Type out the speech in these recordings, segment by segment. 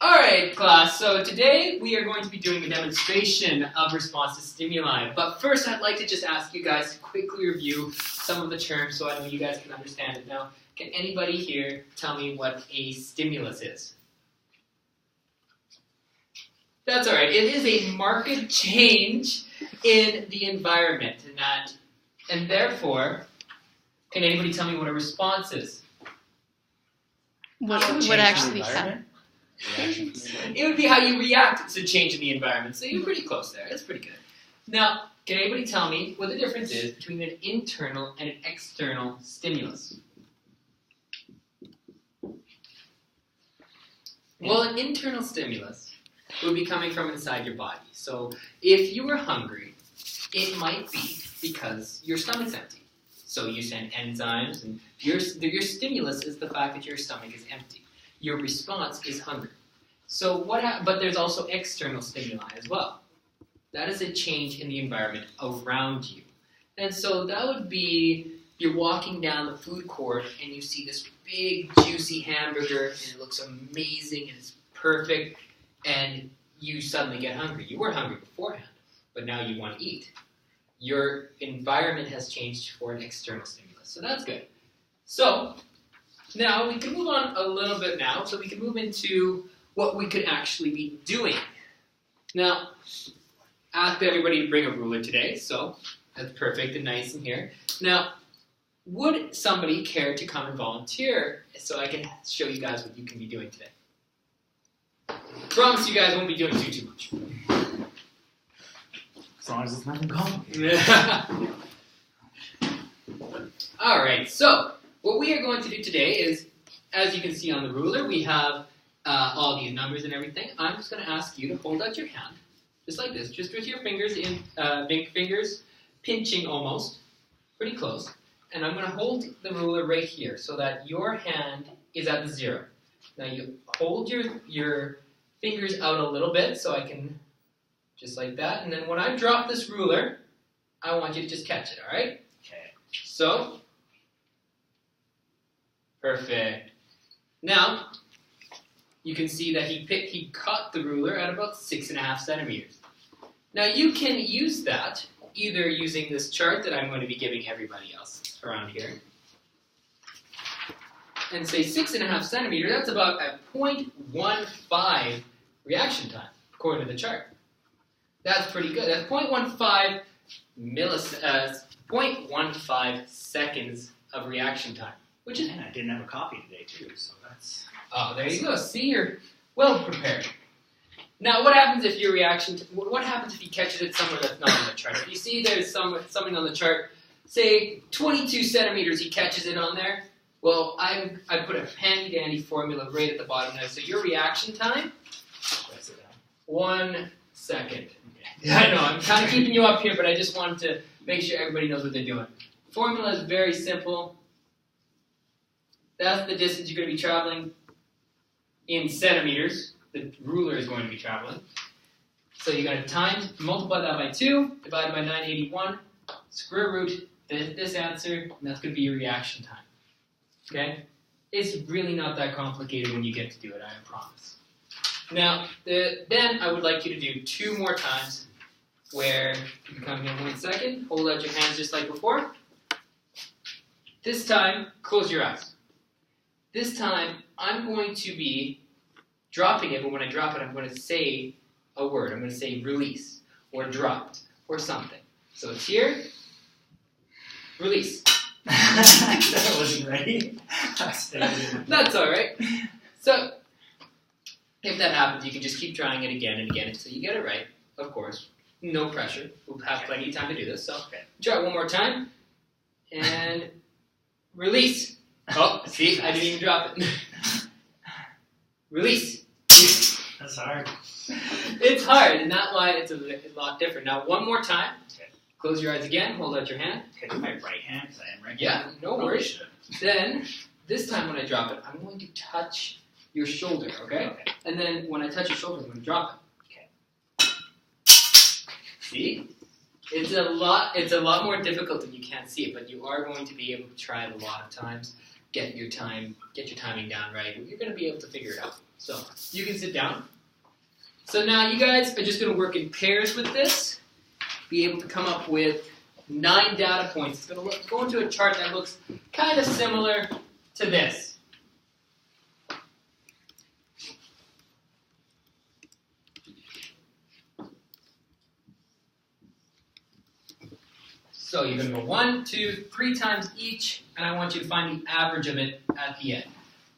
Alright, class, so today we are going to be doing a demonstration of response to stimuli. But first, I'd like to just ask you guys to quickly review some of the terms so I know you guys can understand it. Now, can anybody here tell me what a stimulus is? That's alright. It is a marked change in the environment, and therefore, can anybody tell me what a response is? What actually happen? It would be how you react to change in the environment. So you're pretty close there. That's pretty good. Now, can anybody tell me what the difference is between an internal and an external stimulus? Well, an internal stimulus would be coming from inside your body. So if you were hungry, it might be because your stomach's empty. So you send enzymes, and your stimulus is the fact that your stomach is empty. Your response is hunger. So but there's also external stimuli as well. That is a change in the environment around you. And so that would be, you're walking down the food court and you see this big juicy hamburger and it looks amazing and it's perfect, and you suddenly get hungry. You were hungry beforehand, but now you want to eat. Your environment has changed for an external stimulus. So that's good. So now we can move on a little bit now, so we can move into what we could actually be doing. Now, I asked everybody to bring a ruler today, so that's perfect and nice in here. Now, would somebody care to come and volunteer so I can show you guys what you can be doing today? Promise you guys won't be doing too much. As long as it's nothing complicated. Alright, so what we are going to do today is, as you can see on the ruler, we have all these numbers and everything. I'm just going to ask you to hold out your hand, just like this, just with your fingers big fingers pinching almost, pretty close. And I'm going to hold the ruler right here so that your hand is at the 0. Now you hold your fingers out a little bit so I can, just like that. And then when I drop this ruler, I want you to just catch it, all right? Okay. So, perfect. Now, you can see that he caught the ruler at about 6.5 centimeters. Now you can use that either using this chart that I'm going to be giving everybody else around here. And say 6.5 centimeters, that's about a 0.15 reaction time, according to the chart. That's pretty good. That's 0.15 seconds of reaction time. Which is, and I didn't have a copy today too, so that's... Oh, there you go. See, you're well prepared. Now, what happens if what happens if he catches it somewhere that's not on the chart? If you see there's something on the chart, say 22 centimeters, he catches it on there. Well, I put a handy-dandy formula right at the bottom there. So your reaction time, 1 second. Yeah, I know, I'm kind of keeping you up here, but I just wanted to make sure everybody knows what they're doing. Formula is very simple. That's the distance you're going to be traveling in centimeters. The ruler is going to be traveling. So you're going to multiply that by 2, divided by 981, square root this answer, and that's going to be your reaction time. Okay? It's really not that complicated when you get to do it, I promise. Now, then I would like you to do 2 more times where you come here 1 second, hold out your hands just like before. This time, close your eyes. This time, I'm going to be dropping it, but when I drop it, I'm going to say a word. I'm going to say release, or dropped, or something. So it's here, release. That wasn't ready. That's alright. So, if that happens, you can just keep trying it again and again until you get it right, of course. No pressure. We'll have plenty of time to do this. So, try it one more time. And release. Oh, see, I didn't even drop it. Release. That's hard. It's hard, and that's why it's a lot different. Now, one more time. Okay. Close your eyes again. Hold out your hand. Okay, do my right hand, because I am right Yeah, hand. no worries. Then, this time when I drop it, I'm going to touch your shoulder, okay? And then when I touch your shoulder, I'm going to drop it. Okay. See? It's a lot more difficult than you can't see it, but you are going to be able to try it a lot of times. Get your timing down right. You're going to be able to figure it out. So you can sit down. So now you guys are just going to work in pairs with this, be able to come up with 9 data points. It's going to go into a chart that looks kind of similar to this. So you're going to go 1, 2, 3 times each, and I want you to find the average of it at the end.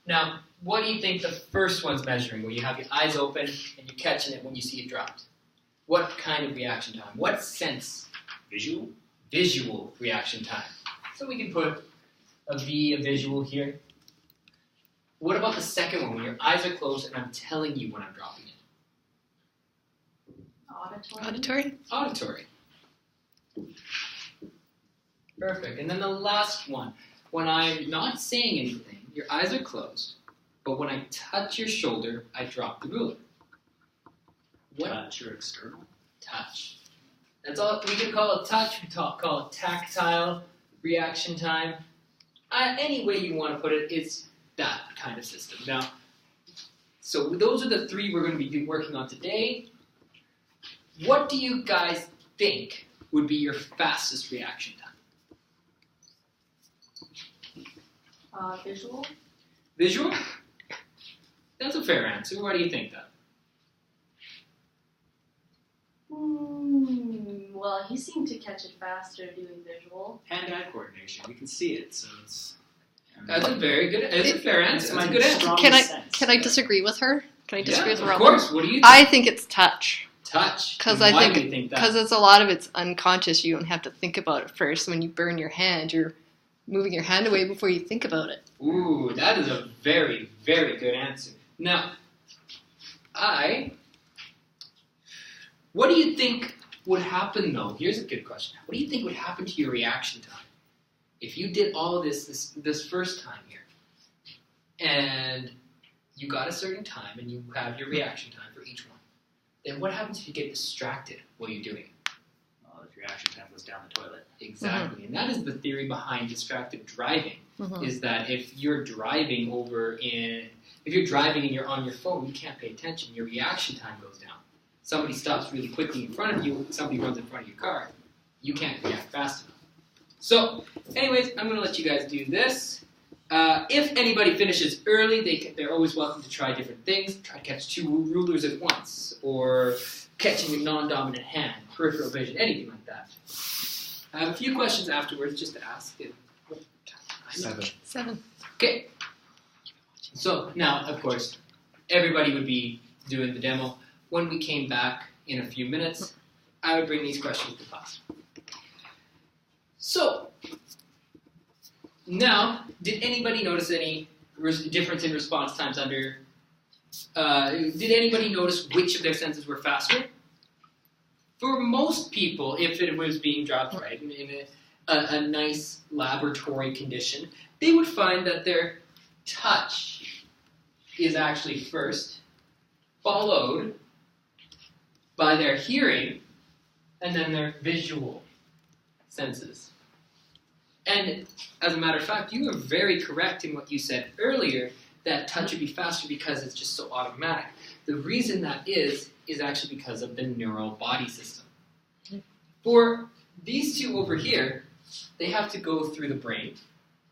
Now, what do you think the first one's measuring, where you have your eyes open and you're catching it when you see it dropped? What kind of reaction time? What sense? Visual? Visual reaction time. So we can put a visual here. What about the second one, when your eyes are closed and I'm telling you when I'm dropping it? Auditory. Auditory. Perfect. And then the last one, when I'm not saying anything, your eyes are closed, but when I touch your shoulder, I drop the ruler. What? Touch or external? Touch. That's all. We can call it touch. We call it tactile reaction time. Any way you want to put it, it's that kind of system. Now, so those are the 3 we're going to be working on today. What do you guys think would be your fastest reaction time? Visual. Visual? That's a fair answer. Why do you think that? Well, he seemed to catch it faster doing visual. Hand-eye coordination. We can see it, so it's... That's a very good. That's a fair answer. That's a good answer. Can I disagree with her? Can I disagree with Rowan? Of course. What do you think? I think it's touch. Touch. Because why do you think that? Because it's a lot of it's unconscious. You don't have to think about it first. When you burn your hand, you're moving your hand away before you think about it. Ooh, that is a very, very good answer. Now, what do you think would happen, though? Here's a good question. What do you think would happen to your reaction time if you did all this first time here, and you got a certain time, and you have your reaction time for each one? Then what happens if you get distracted while you're doing it? Well, the reaction time goes down the toilet. Exactly, and that is the theory behind distracted driving. Is that if you're driving and you're on your phone, you can't pay attention. Your reaction time goes down. Somebody stops really quickly in front of you. Somebody runs in front of your car. You can't react fast enough. So, anyways, I'm going to let you guys do this. If anybody finishes early, they're always welcome to try different things. Try to catch 2 rulers at once, or catching a non-dominant hand, peripheral vision, anything like that. I have a few questions afterwards just to ask. 7. Okay. So now, of course, everybody would be doing the demo. When we came back in a few minutes, I would bring these questions to class. So, now, did anybody notice any difference in response times under... did anybody notice which of their senses were faster? For most people, if it was being dropped right in a nice laboratory condition, they would find that their touch is actually first, followed by their hearing, and then their visual senses. And as a matter of fact, you were very correct in what you said earlier, that touch would be faster because it's just so automatic. The reason that is actually because of the neural body system. For these 2 over here, they have to go through the brain.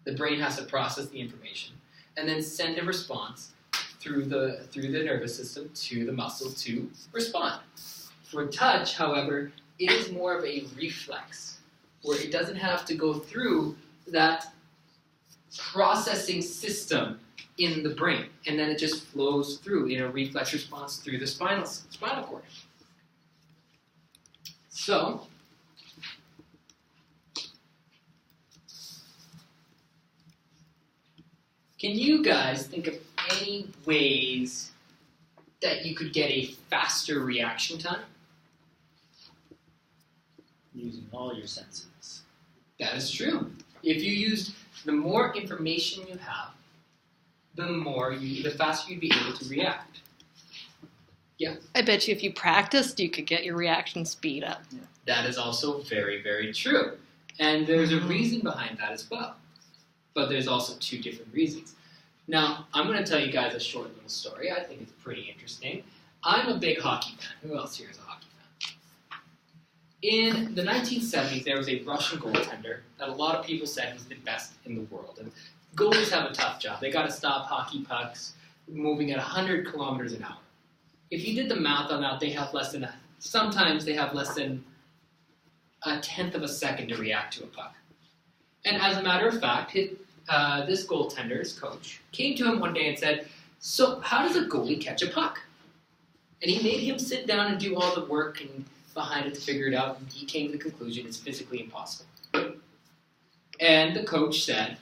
The brain has to process the information and then send a response through the nervous system to the muscle to respond. For touch, however, it is more of a reflex, where it doesn't have to go through that processing system in the brain, and then it just flows through in a reflex response through the spinal cord. So, can you guys think of any ways that you could get a faster reaction time? Using all your senses. That is true. If you used, the more information you have, the faster you'd be able to react. Yeah. I bet you if you practiced, you could get your reaction speed up. Yeah. That is also very, very true. And there's a reason behind that as well. But there's also 2 different reasons. Now, I'm going to tell you guys a short little story. I think it's pretty interesting. I'm a big hockey fan. Who else here is a hockey fan? In the 1970s, there was a Russian goaltender that a lot of people said was the best in the world. And goalies have a tough job. They got to stop hockey pucks moving at 100 kilometers an hour. If you did the math on that, sometimes they have less than a tenth of a second to react to a puck. And as a matter of fact, this goaltender's coach came to him one day and said, "So how does a goalie catch a puck?" And he made him sit down and do all the work and behind it to figure it out, and he came to the conclusion it's physically impossible. And the coach said,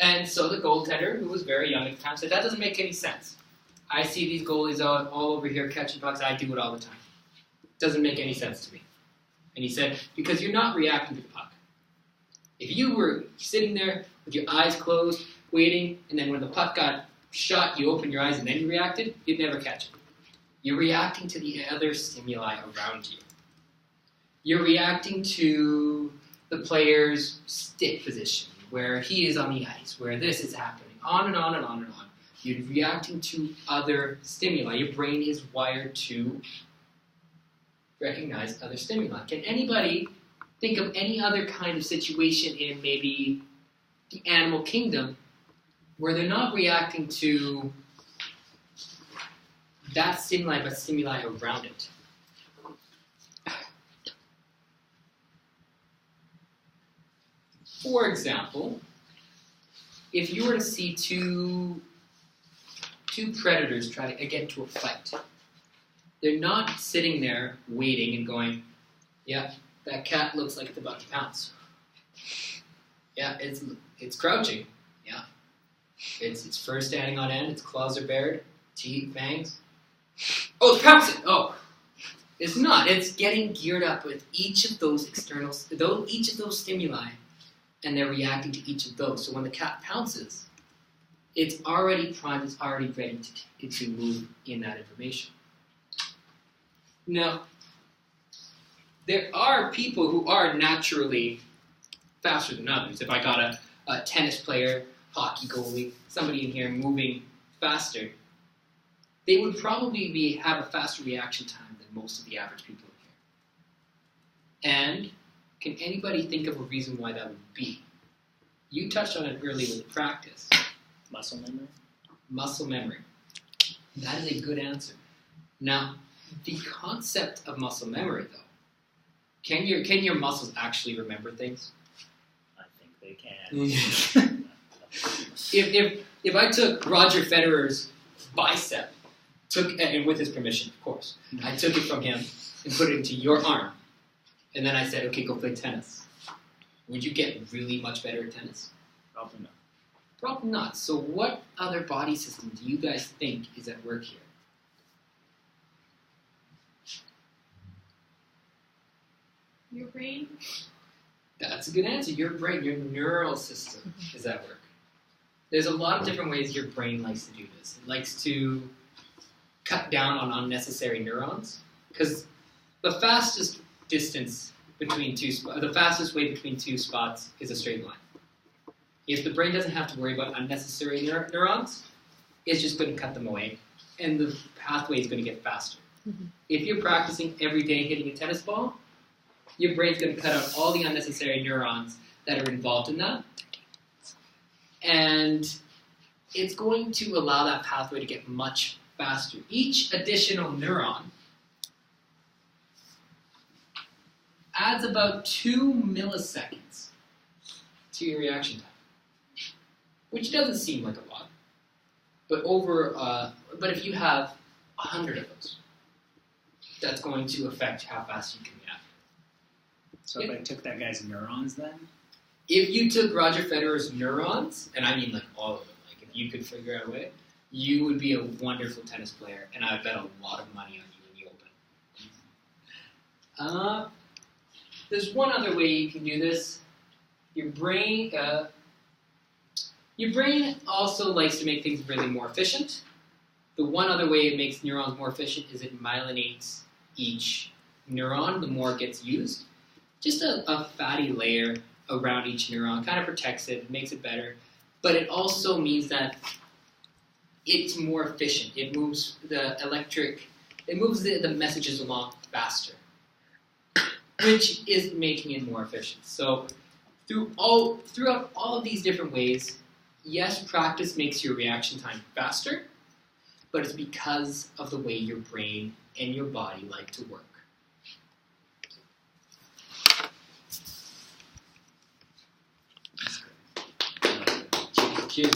and so the goaltender, who was very young at the time, said, "That doesn't make any sense. I see these goalies all over here catching pucks. I do it all the time. It doesn't make any sense to me." And he said, "Because you're not reacting to the puck. If you were sitting there with your eyes closed, waiting, and then when the puck got shot, you opened your eyes and then you reacted, you'd never catch it. You're reacting to the other stimuli around you. You're reacting to the player's stick position, where he is on the ice, where this is happening, on and on and on and on. You're reacting to other stimuli. Your brain is wired to recognize other stimuli. Can anybody think of any other kind of situation in maybe the animal kingdom where they're not reacting to that stimuli, but stimuli around it? For example, if you were to see two predators try to get into a fight, they're not sitting there waiting and going, "Yeah, that cat looks like it's about to pounce. Yeah, it's crouching. Yeah, it's fur standing on end. Its claws are bared, teeth, fangs. Oh, it's pouncing. Oh, it's not. It's getting geared up with each of those each of those stimuli, and they're reacting to each of those. So when the cat pounces, it's already primed. It's already ready to move in that information. Now, there are people who are naturally faster than others. If I got a tennis player, hockey goalie, somebody in here moving faster, they would probably have a faster reaction time than most of the average people in here. And can anybody think of a reason why that would be? You touched on it earlier with practice. Muscle memory? Muscle memory. That is a good answer. Now, the concept of muscle memory, though, can your muscles actually remember things? I think they can. If I took Roger Federer's bicep, and with his permission, of course, I took it from him and put it into your arm, and then I said, "Okay, go play tennis," would you get really much better at tennis? Probably not. Probably not. So what other body system do you guys think is at work here? Your brain? That's a good answer. Your brain, your neural system is at work. There's a lot of different ways your brain likes to do this. It likes to cut down on unnecessary neurons, because the fastest way between two spots is a straight line. If the brain doesn't have to worry about unnecessary neurons, it's just going to cut them away, and the pathway is going to get faster. Mm-hmm. If you're practicing every day hitting a tennis ball, your brain's going to cut out all the unnecessary neurons that are involved in that, and it's going to allow that pathway to get much faster. Each additional neuron adds about 2 milliseconds to your reaction time, which doesn't seem like a lot, but if you have 100 of those, that's going to affect how fast you can react. So if I took that guy's neurons then? If you took Roger Federer's neurons, and I mean like all of them, like if you could figure out a way, you would be a wonderful tennis player, and I would bet a lot of money on you in the open. There's one other way you can do this. Your brain also likes to make things really more efficient. The one other way it makes neurons more efficient is it myelinates each neuron the more it gets used. Just a fatty layer around each neuron kind of protects it, makes it better, but it also means that it's more efficient. It moves the messages along faster, which is making it more efficient. So throughout all of these different ways, yes, practice makes your reaction time faster, but it's because of the way your brain and your body like to work. Cheers, guys.